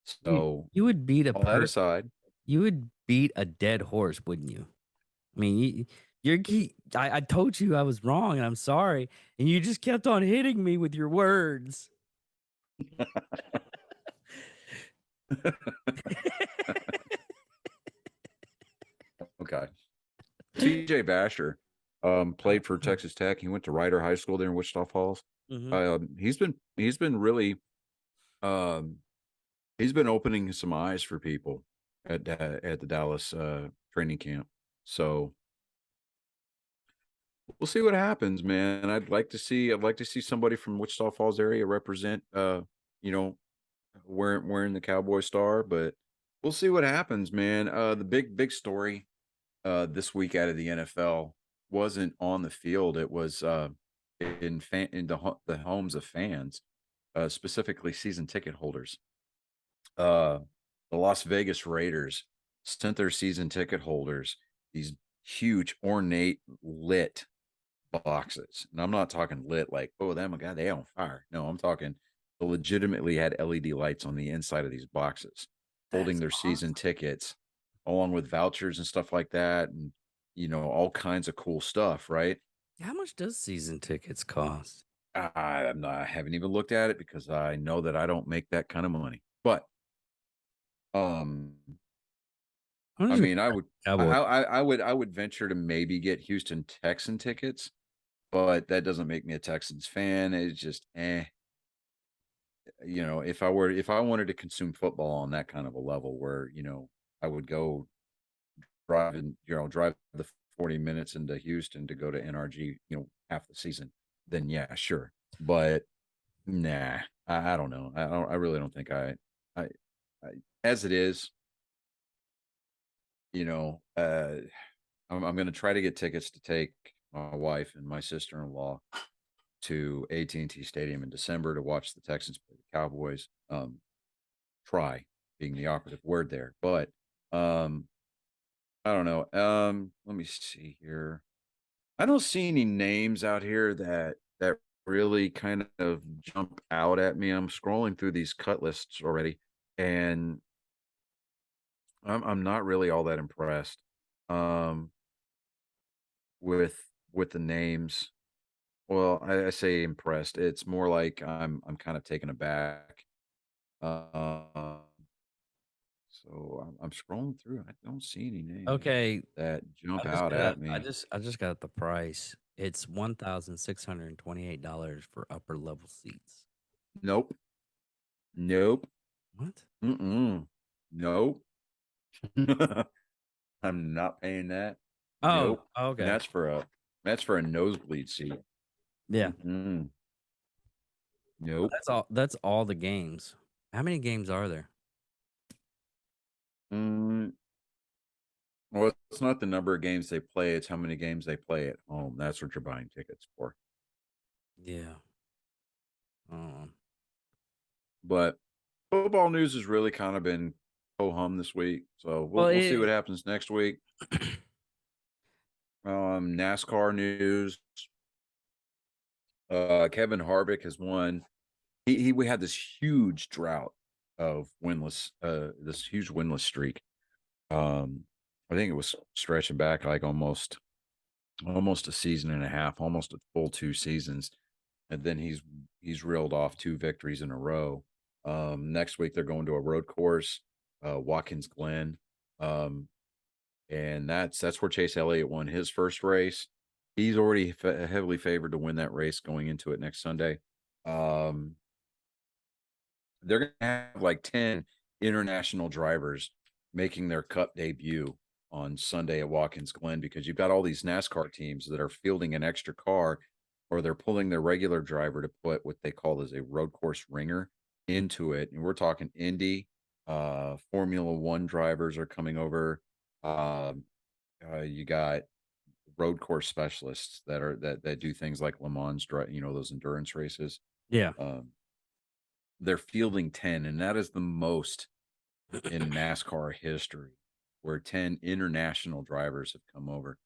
Speaker 3: So
Speaker 2: you would beat a
Speaker 3: all that
Speaker 2: person.
Speaker 3: aside,
Speaker 2: You would beat a dead horse, wouldn't you? I mean, I told you I was wrong, and I'm sorry, and you just kept on hitting me with your words.
Speaker 3: Okay. TJ Basher played for Texas Tech. He went to Ryder High School there in Wichita Falls.
Speaker 2: Mhm.
Speaker 3: He's been really he's been opening some eyes for people at the Dallas training camp. So we'll see what happens, man. I'd like to see somebody from Wichita Falls area represent you know, wearing the Cowboy star, but we'll see what happens, man. The big story this week out of the NFL wasn't on the field. It was in the homes of fans, specifically season ticket holders. Uh, the Las Vegas Raiders sent their season ticket holders these huge, ornate, lit boxes. And I'm not talking lit like, oh, my God, they on fire. No, I'm talking they legitimately had LED lights on the inside of these boxes, holding
Speaker 2: That's
Speaker 3: their
Speaker 2: awesome.
Speaker 3: season tickets, along with vouchers and stuff like that, and all kinds of cool stuff, right?
Speaker 2: How much does season tickets cost?
Speaker 3: I haven't even looked at it because I know that I don't make that kind of money. But um,
Speaker 2: How
Speaker 3: I
Speaker 2: much is
Speaker 3: mean, I would,
Speaker 2: Cowboy?
Speaker 3: I would venture to maybe get Houston Texan tickets, but that doesn't make me a Texans fan. It's just, if I wanted to consume football on that kind of a level where, I would go drive the 40 minutes into Houston to go to NRG, half the season, then yeah, sure. But nah, I don't know. I really don't think I, I as it is, you know, uh, I'm going to try to get tickets to take my wife and my sister-in-law to AT&T Stadium in December to watch the Texans play the Cowboys. Try being the operative word there, but I don't know. Let me see here. I don't see any names out here that really kind of jump out at me. I'm scrolling through these cut lists already, and I'm not really all that impressed um with the names. Well, I say impressed. It's more like I'm kind of taken aback. Uh, so I'm scrolling through. I don't see any names
Speaker 2: Okay,
Speaker 3: that jump
Speaker 2: I just
Speaker 3: out
Speaker 2: got
Speaker 3: at me.
Speaker 2: I just got the price. It's $1,628 for upper level seats.
Speaker 3: Nope. Nope.
Speaker 2: What?
Speaker 3: Mm-mm. Nope. I'm not paying that.
Speaker 2: Oh,
Speaker 3: Nope. And
Speaker 2: okay.
Speaker 3: that's for a nosebleed seat.
Speaker 2: Yeah.
Speaker 3: Mm-mm. Nope.
Speaker 2: That's all the games. How many games are there?
Speaker 3: Mm, well, it's not the number of games they play, it's how many games they play at home. That's what you're buying tickets for.
Speaker 2: Yeah. Um,
Speaker 3: But football news has really kind of been ho hum this week. So we'll
Speaker 2: well,
Speaker 3: we'll see what happens next week. NASCAR news. Kevin Harvick has won. We had this huge drought of this huge winless streak. I think it was stretching back like almost a season and a half, almost a full 2 seasons, and then he's reeled off 2 victories in a row. Next week they're going to a road course, Watkins Glen, and that's where Chase Elliott won his first race. He's already heavily favored to win that race going into it next Sunday. Um, they're going to have like 10 international drivers making their cup debut on Sunday at Watkins Glen because you've got all these NASCAR teams that are fielding an extra car or they're pulling their regular driver to put what they call as a road course ringer into it. And we're talking Indy, Formula One drivers are coming over. Um, you got road course specialists that do things like Le Mans, those endurance races.
Speaker 2: yeah.
Speaker 3: Um, they're fielding 10, and that is the most in NASCAR history, where 10 international drivers have come over.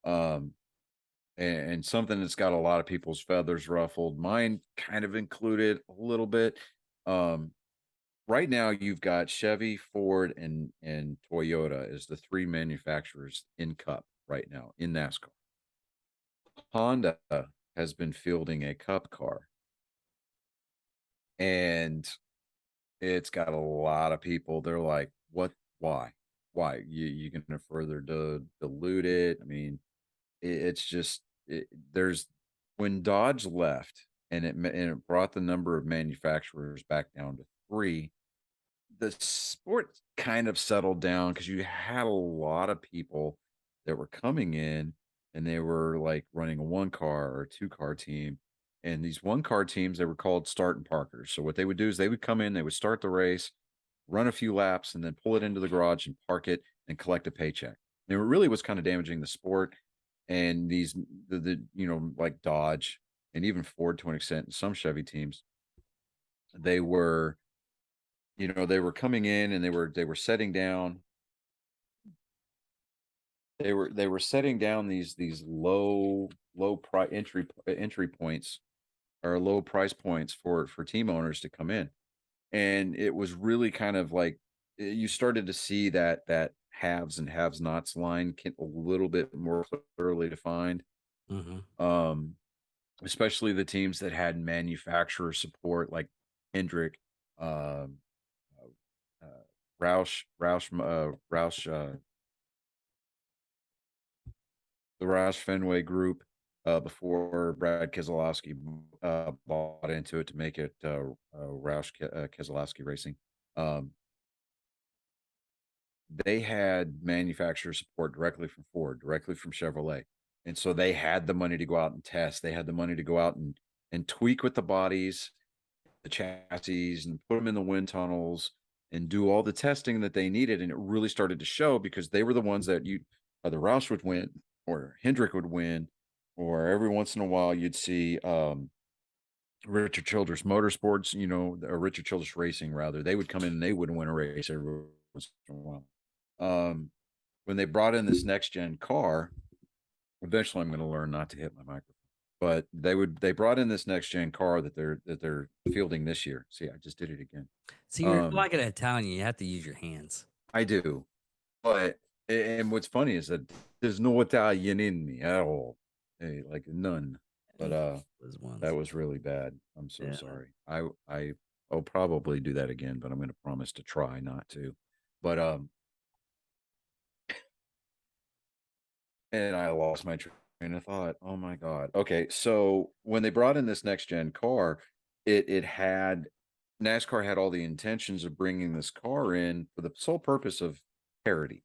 Speaker 3: Um, and something that's got a lot of people's feathers ruffled, mine kind of included a little bit. Um, right now you've got Chevy, Ford, and Toyota as the three manufacturers in Cup right now in NASCAR. Honda has been fielding a Cup car, and it's got a lot of people. They're like, "What? Why? Why? You gonna further dilute it?" I mean, it's just there's when Dodge left, and it brought the number of manufacturers back down to three. The sport kind of settled down because you had a lot of people that were coming in and they were like running a one car or a two-car team. And these one car teams, they were called start and parkers. So what they would do is they would come in, they would start the race, run a few laps, and then pull it into the garage and park it and collect a paycheck. And it really was kind of damaging the sport. And the like Dodge and even Ford to an extent, and some Chevy teams, they were they were coming in and they were setting down they were setting down these low price entry points or low price points for team owners to come in. And it was really kind of like you started to see that haves and have nots line a little bit more clearly defined.
Speaker 2: Mm-hmm.
Speaker 3: Especially the teams that had manufacturer support like Hendrick, um Roush, the Roush Fenway group, before Brad Keselowski bought into it to make it Keselowski Racing. Um, they had manufacturer support directly from Ford, directly from Chevrolet, and so they had the money to go out and test. They had the money to go out and tweak with the bodies, the chassis, and put them in the wind tunnels and do all the testing that they needed. And it really started to show because they were the ones that either Roush would win or Hendrick would win, or every once in a while you'd see Richard Childress Motorsports, or Richard Childress Racing rather. They would come in and they would win a race every once in a while. When they brought in this next gen car, eventually I'm going to learn not to hit my microphone. But they brought in this next gen car that they're fielding this year. See, I just did it again.
Speaker 2: See, you're like an Italian. You have to use your hands.
Speaker 3: I do, but and what's funny is that there's no Italian in me at all. Hey, like none. But that was really bad. I'm so sorry. I'll probably do that again, but I'm going to promise to try not to. But and I lost my train of thought. Oh my god. Okay, so when they brought in this next gen car, it had NASCAR had all the intentions of bringing this car in for the sole purpose of parity.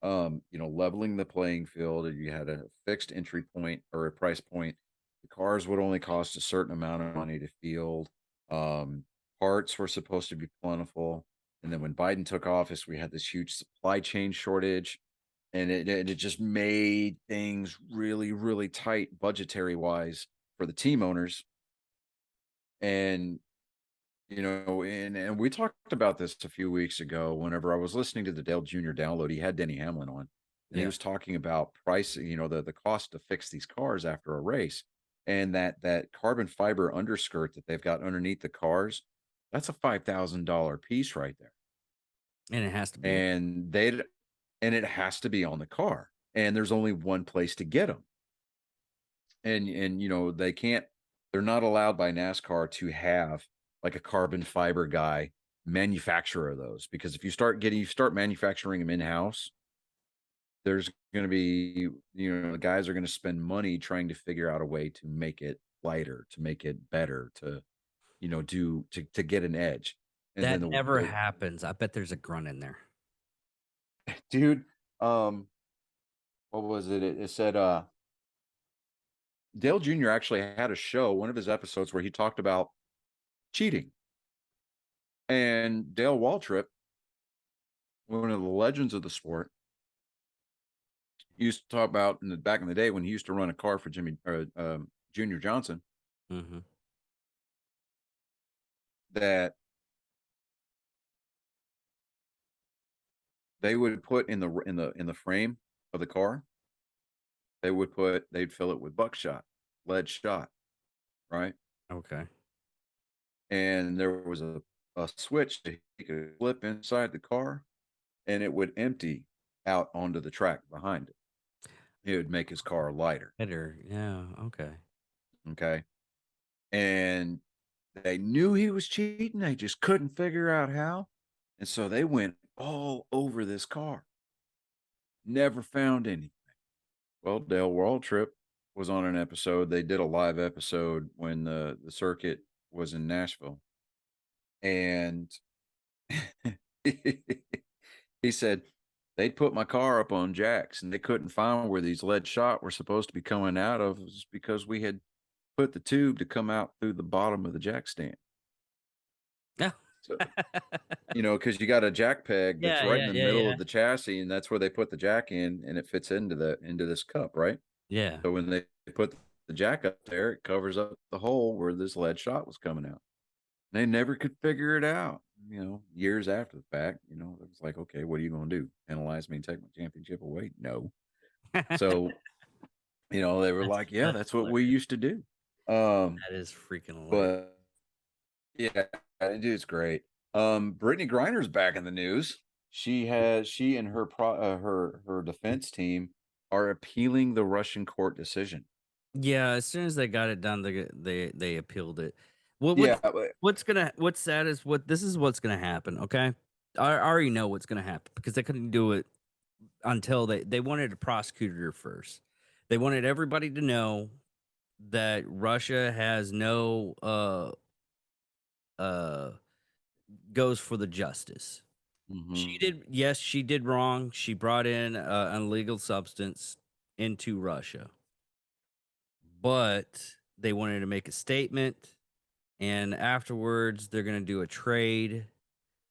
Speaker 3: Leveling the playing field. You had a fixed entry point or a price point. The cars would only cost a certain amount of money to field. Um, Parts were supposed to be plentiful. And then when Biden took office, we had this huge supply chain shortage, and it just made things really, really tight budgetary wise for the team owners. And and we talked about this a few weeks ago whenever I was listening to the Dale Jr. download. He had Denny Hamlin on, and he was talking about pricing, the cost to fix these cars after a race. And that carbon fiber underskirt that they've got underneath the cars, that's a $5,000 piece right there.
Speaker 2: And it has to be.
Speaker 3: And it has to be on the car. And there's only one place to get them. And they're not allowed by NASCAR to have like a carbon fiber guy manufacturer of those, because if you start manufacturing them in-house, there's going to be, the guys are going to spend money trying to figure out a way to make it lighter, to make it better, to to get an edge. And
Speaker 2: that
Speaker 3: then
Speaker 2: never happens. I bet there's a grunt in there.
Speaker 3: Dude, what was it? It said Dale Jr. actually had a show, one of his episodes, where he talked about cheating. And Dale Waltrip, one of the legends of the sport, he used to talk about back in the day when he used to run a car for Junior Johnson, that they would put in the frame of the car, they'd fill it with buckshot, lead shot, right?
Speaker 2: Okay.
Speaker 3: And there was a a switch that he could flip inside the car, and it would empty out onto the track behind it. It would make his car lighter.
Speaker 2: Better. Yeah. Okay.
Speaker 3: Okay. And they knew he was cheating. They just couldn't figure out how. And so they went all over this car. Never found anything. Well, Dale World Trip was on an episode. They did a live episode when the circuit was in Nashville. And he said they'd put my car up on jacks and they couldn't find where these lead shot were supposed to be coming out of. It was because we had put the tube to come out through the bottom of the jack stand.
Speaker 2: Yeah.
Speaker 3: So, because you got a jack peg that's
Speaker 2: Yeah,
Speaker 3: right
Speaker 2: yeah,
Speaker 3: in the
Speaker 2: yeah,
Speaker 3: middle
Speaker 2: yeah.
Speaker 3: of the chassis, and that's where they put the jack in, and it fits into this cup, right?
Speaker 2: Yeah.
Speaker 3: So when they put the jack up there, it covers up the hole where this lead shot was coming out. They never could figure it out. Years after the fact, it was like, okay, what are you going to do? Penalize me and take my championship away? No. So, they were
Speaker 2: That's-
Speaker 3: like, yeah, that's what we
Speaker 2: hilarious.
Speaker 3: used to do.
Speaker 2: That is freaking hilarious.
Speaker 3: But yeah, it's great. Brittany Griner's back in the news. She and her defense team are appealing the Russian court decision.
Speaker 2: Yeah, as soon as they got it done, they appealed it.
Speaker 3: Yeah,
Speaker 2: What's sad is this is what's gonna happen. Okay, I already know what's gonna happen because they couldn't do it until they wanted to prosecute her first. They wanted everybody to know that Russia has no goes for the justice. She did, yes, she did wrong. She brought in an illegal substance into Russia, but they wanted to make a statement, and afterwards they're going to do a trade.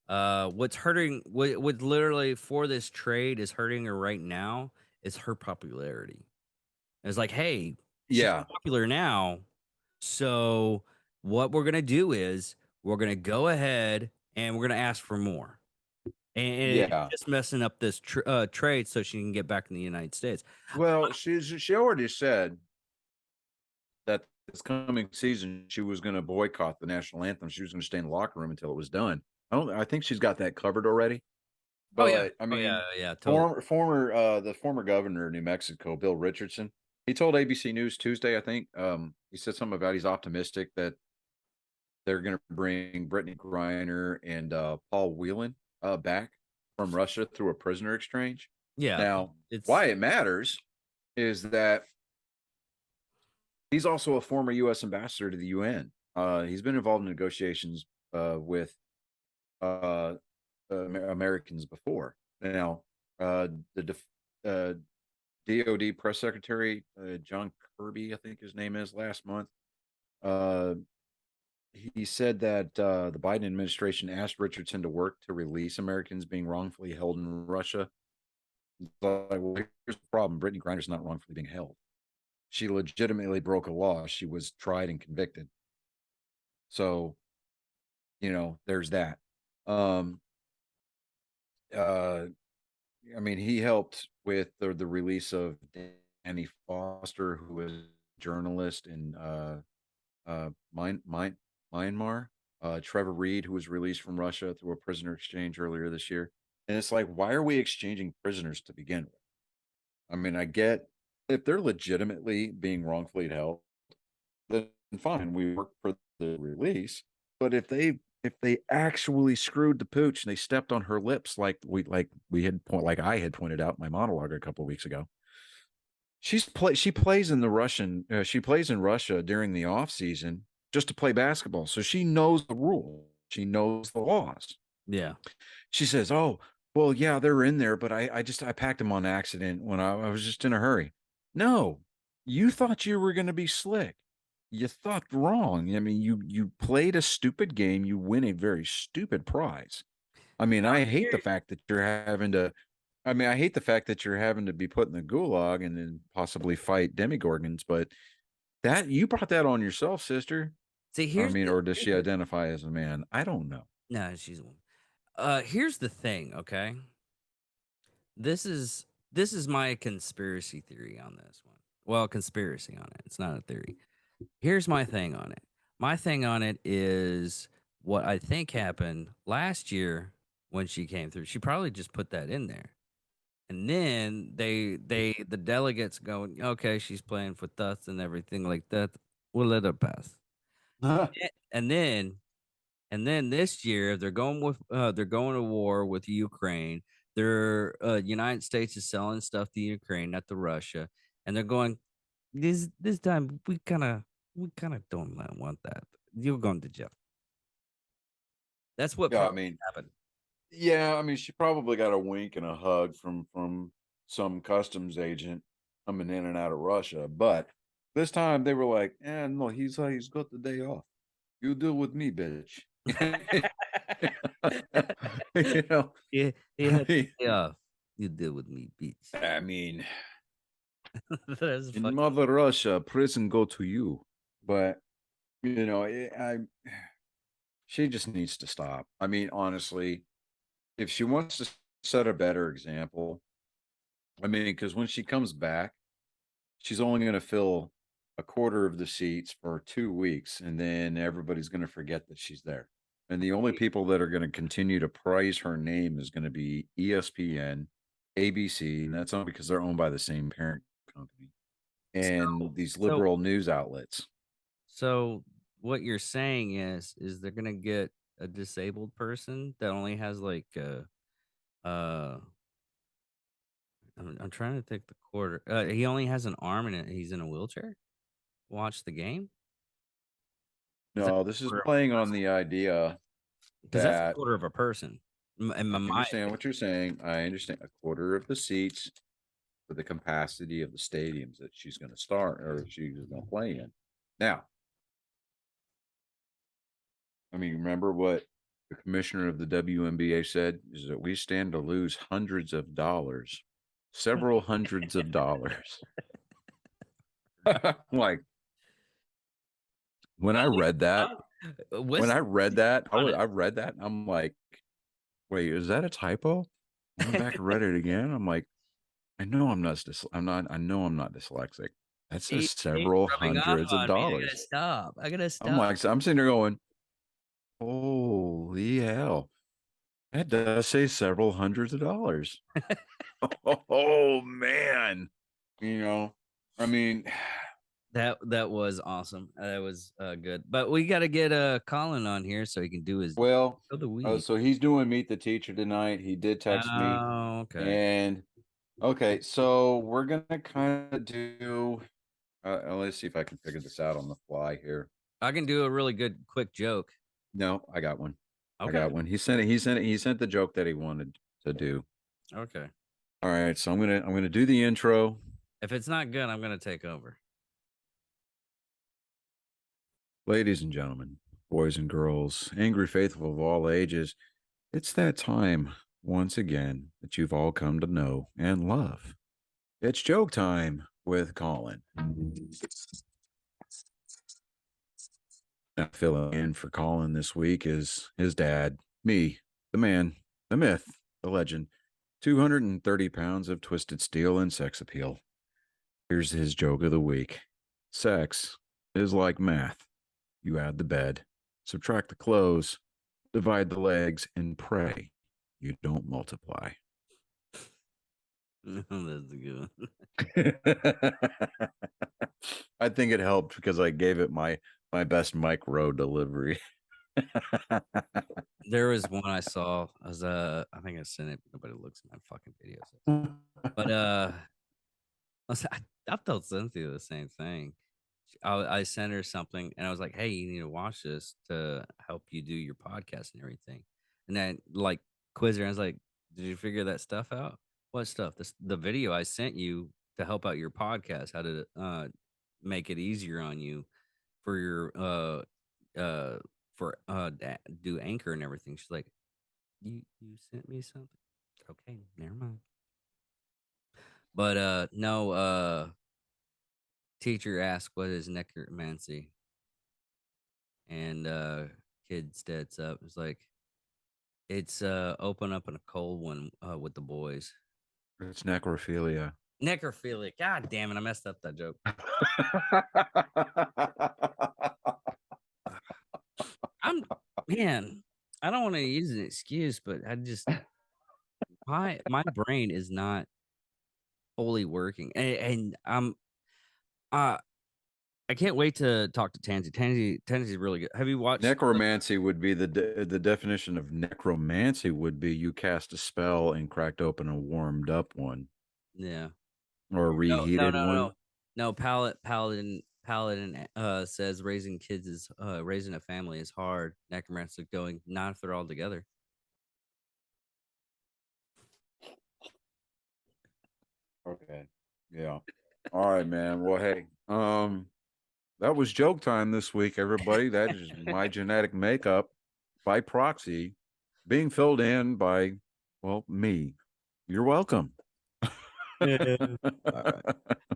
Speaker 2: What's hurting, what literally for this trade is hurting her right now is her popularity. It's like, hey, she's
Speaker 3: yeah,
Speaker 2: popular now, so what we're going to do is we're going to go ahead and we're going to ask for more. And it's
Speaker 3: yeah.
Speaker 2: just messing up this trade so she can get back in the United States.
Speaker 3: Well, she already said that this coming season she was going to boycott the national anthem. She was going to stay in the locker room until it was done. I think she's got that covered already. But
Speaker 2: Oh yeah,
Speaker 3: I mean,
Speaker 2: yeah, totally.
Speaker 3: the former governor of New Mexico, Bill Richardson, he told ABC News Tuesday, I think, he said something about he's optimistic that they're going to bring Brittany Griner and Paul Whelan back from Russia through a prisoner exchange.
Speaker 2: Yeah.
Speaker 3: Now,
Speaker 2: It's
Speaker 3: why it matters is that he's also a former U.S. ambassador to the UN. He's been involved in negotiations with Americans before. Now, the DOD press secretary, John Kirby, I think his name is, last month, he said that the Biden administration asked Richardson to work to release Americans being wrongfully held in Russia. Like, well, here's the problem. Brittany Griner's not wrongfully being held. She legitimately broke a law. She was tried and convicted. So, there's that. I mean, he helped with the release of Danny Foster, who was a journalist in Myanmar. Trevor Reed, who was released from Russia through a prisoner exchange earlier this year. And it's like, why are we exchanging prisoners to begin with? I mean, I get if they're legitimately being wrongfully held, then fine, we work for the release. But if they actually screwed the pooch and they stepped on her lips like I had pointed out in my monologue a couple of weeks ago, she plays in Russia during the off season just to play basketball, so she knows the rules, she knows the laws.
Speaker 2: yeah.
Speaker 3: She says, "Oh, well, yeah, they're in there, but I packed them on accident when I was just in a hurry." No, you thought you were going to be slick. You thought wrong. I mean, you played a stupid game. You win a very stupid prize. I mean, I hate the fact that you're having to. I mean, I hate the fact that you're having to be put in the gulag and then possibly fight demigorgons. But that you brought that on yourself, sister.
Speaker 2: See,
Speaker 3: I mean, or does she identify as a man? I don't know.
Speaker 2: No, she's a woman. Here's the thing, okay? This is my conspiracy theory on this one. Well, conspiracy on it. It's not a theory. Here's my thing on it. My thing on it is what I think happened last year when she came through, she probably just put that in there. And then the delegates going, okay, she's playing for us and everything like that. We'll let her pass. And then this year they're going to war with Ukraine. United States is selling stuff to Ukraine, not to Russia, and they're going this time we kind of don't want that. You're going to jail. That's what
Speaker 3: Yeah, I
Speaker 2: probably
Speaker 3: mean,
Speaker 2: happened.
Speaker 3: yeah, I mean, she probably got a wink and a hug from some customs agent coming in and out of Russia, but this time they were like, "Eh, no, he's got the day off. You deal with me, bitch." You know,
Speaker 2: Yeah, he
Speaker 3: I
Speaker 2: had
Speaker 3: mean,
Speaker 2: to say off. You deal with me, bitch.
Speaker 3: I mean,
Speaker 2: That's
Speaker 3: in
Speaker 2: fucking
Speaker 3: Mother Russia, prison go to you. But you know, she just needs to stop. I mean, honestly, if she wants to set a better example, I mean, because when she comes back, she's only going to fill a quarter of the seats for 2 weeks, and then everybody's going to forget that she's there. And the only people that are going to continue to praise her name is going to be ESPN, ABC, and that's not because they're owned by the same parent company, and these
Speaker 2: so
Speaker 3: liberal news outlets.
Speaker 2: so what you're saying is they're gonna get a disabled person that only has like uh I'm trying to think the quarter. He only has an arm and he's in a wheelchair. Watch the game. Is that
Speaker 3: No, this is
Speaker 2: quarter of
Speaker 3: playing
Speaker 2: a
Speaker 3: on
Speaker 2: person?
Speaker 3: the idea
Speaker 2: Because that's a
Speaker 3: that
Speaker 2: quarter of a person. In
Speaker 3: I
Speaker 2: my
Speaker 3: understand what you're saying. I understand a quarter of the seats for the capacity of the stadiums that she's going to start or she's going to play in. Now, I mean, remember what the commissioner of the WNBA said is that we stand to lose hundreds of dollars, several hundreds of dollars. Like when I read that,
Speaker 2: What's
Speaker 3: I read that, I'm like, wait, is that a typo? I went back and read it again. I'm like, I know I'm not. I know I'm not dyslexic. That says
Speaker 2: He's
Speaker 3: several
Speaker 2: rubbing off
Speaker 3: hundreds of
Speaker 2: on me. I gotta
Speaker 3: dollars.
Speaker 2: stop. I gotta
Speaker 3: I'm
Speaker 2: stop.
Speaker 3: like, so I'm sitting there going, holy hell. That does say several hundreds of dollars. Oh man. You know, I mean,
Speaker 2: That was awesome. That was good. But we got to get Colin on here so he can do his
Speaker 3: well,
Speaker 2: of the week.
Speaker 3: so he's doing Meet the Teacher tonight. He did text me.
Speaker 2: Oh, okay.
Speaker 3: And okay, so we're gonna kind of do let's see if I can figure this out on the fly here.
Speaker 2: I can do a really good quick joke.
Speaker 3: No, I got one. I
Speaker 2: Okay.
Speaker 3: got one. He sent it. He sent it. He sent the joke that he wanted to do.
Speaker 2: Okay.
Speaker 3: All right, so I'm gonna do the intro.
Speaker 2: If it's not good, I'm gonna take over.
Speaker 3: Ladies and gentlemen, boys and girls, angry faithful of all ages, it's that time once again that you've all come to know and love. It's joke time with Colin. Now, filling in for Colin this week is his dad, me, the man, the myth, the legend, 230 pounds of twisted steel and sex appeal. Here's his joke of the week. Sex is like math. You add the bed, subtract the clothes, divide the legs, and pray you don't multiply.
Speaker 2: That's a good one.
Speaker 3: I think it helped because I gave it my best Mike Rowe delivery.
Speaker 2: There was one I saw. I think I sent it. Nobody looks at my fucking videos. But I told Cynthia the same thing. I sent her something and I was like, "Hey, you need to watch this to help you do your podcast and everything." And then like quiz her. I was like, "Did you figure that stuff out? What stuff? The video I sent you to help out your podcast, how to make it easier on you for your do Anchor and everything." She's like, "You sent me something? Okay, never mind." But no, teacher asked what is necromancy, and kid steps up. It's like it's open up in a cold one with the boys.
Speaker 3: It's necrophilia.
Speaker 2: Necrophilia. God damn it, I messed up that joke. I'm man, I don't want to use an excuse, but I just my brain is not fully working, and I can't wait to talk to Tansy. Tansy's really good. Have you watched?
Speaker 3: Necromancy would be the definition of necromancy would be you cast a spell and cracked open a warmed up one
Speaker 2: Yeah.
Speaker 3: or a reheated one.
Speaker 2: No, Paladin says raising kids is raising a family is hard. Necromancy going not if they're all together.
Speaker 3: Okay. Yeah. All right, man. Well, hey, that was joke time this week, everybody. That is my genetic makeup by proxy being filled in by, well, me. You're welcome.
Speaker 2: All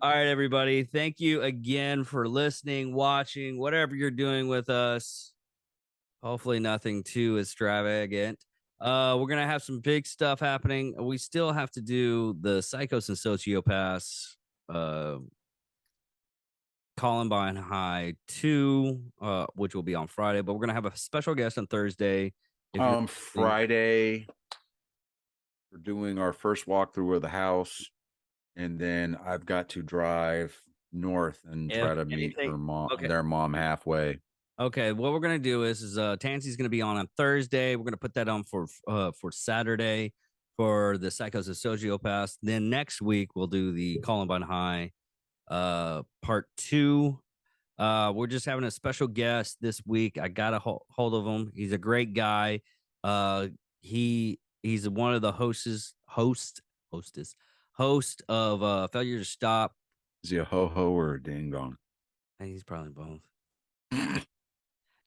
Speaker 2: right, everybody. Thank you again for listening, watching, whatever you're doing with us. Hopefully nothing too extravagant. We're gonna have some big stuff happening. We still have to do the Psychos and Sociopaths Columbine High 2, which will be on Friday, but we're gonna have a special guest on Thursday.
Speaker 3: Friday, we're doing our first walkthrough of the house, and then I've got to drive north and try to meet her mom, their mom halfway.
Speaker 2: Okay, what we're gonna do is Tansy's gonna be on Thursday. We're gonna put that on for Saturday for the Psychos and Sociopaths. Then next week we'll do the Columbine High part 2. We're just having a special guest this week. I got a hold of him. He's a great guy. He's one of the host of Failure to Stop.
Speaker 3: Is he a ho-ho or a ding-dong?
Speaker 2: And he's probably both.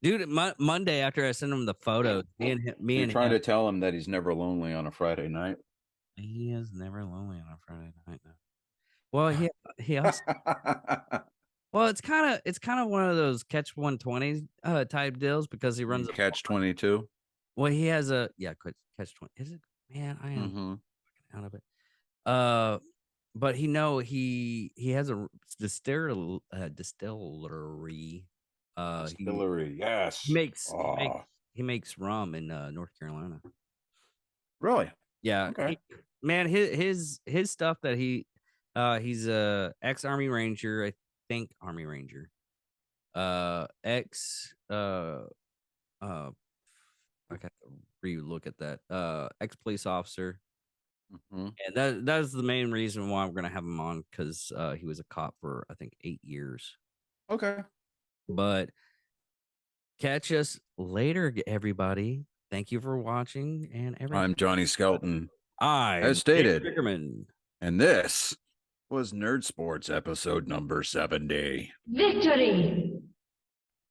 Speaker 2: Dude, Monday after I sent him the photos, me and
Speaker 3: trying to tell him that he's never lonely on a Friday night.
Speaker 2: He is never lonely on a Friday night. No. Well, he also, well, it's kind of one of those catch 120 type deals because he runs a
Speaker 3: catch 22.
Speaker 2: Well, he has a catch 20. Is it? Man, I am out of it. But he has a distillery.
Speaker 3: Distillery, yes.
Speaker 2: He makes rum in North Carolina.
Speaker 3: Really?
Speaker 2: Yeah.
Speaker 3: Okay.
Speaker 2: His stuff that he's a ex-Army Ranger, I think Army Ranger. I got to re-look at that. Ex-police officer. And that's the main reason why we're gonna have him on, because he was a cop for I think 8 years.
Speaker 3: Okay.
Speaker 2: But catch us later, everybody. Thank you for watching. And
Speaker 3: I'm Johnny Skelton.
Speaker 2: As
Speaker 3: stated. And this was Nerd Sports episode number 70.
Speaker 4: Victory!